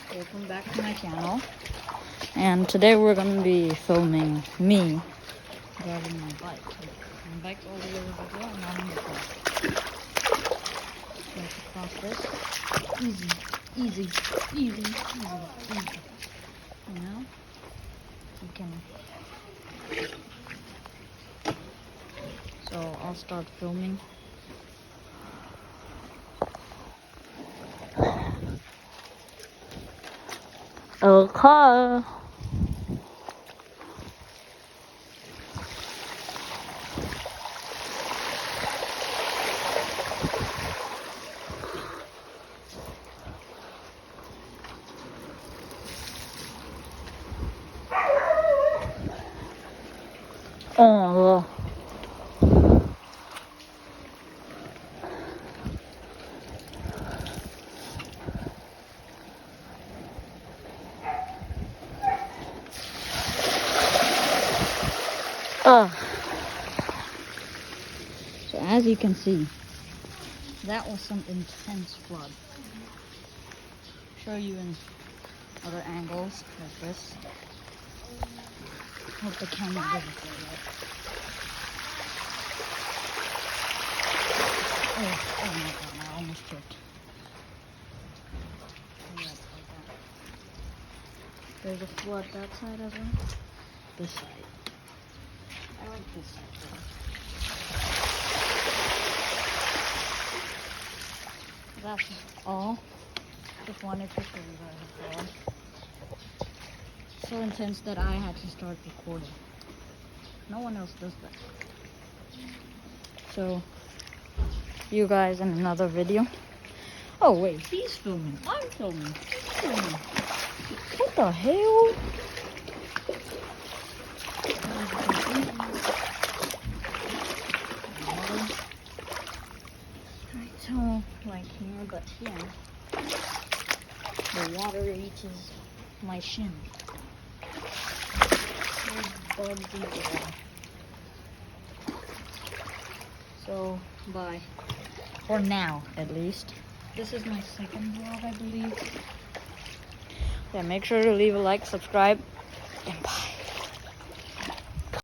guys, welcome back to my channel. And today we're going to be filming me driving my bike. My bike's all the way over there and I'm in the car. Let's cross this. Easy, easy, easy, easy, easy. You know? You can... So I'll start filming. Okay. Oh. So as you can see, that was some intense flood. Show you in other angles like this. Hope the camera doesn't go right. Oh my god, I almost tripped. There's a flood that side as well. This side. I like this side better. That's all. Just wanted to show you guys the flood. So intense that I had to start recording. No one else does that. So, see you guys in another video. Oh wait, he's filming. I'm filming. He's filming. What the hell? So, like here, but here, the water reaches my shin. There's bugs in the water. So, bye. For now, at least. This is my second vlog, I believe. Yeah, make sure to leave a like, subscribe, and bye.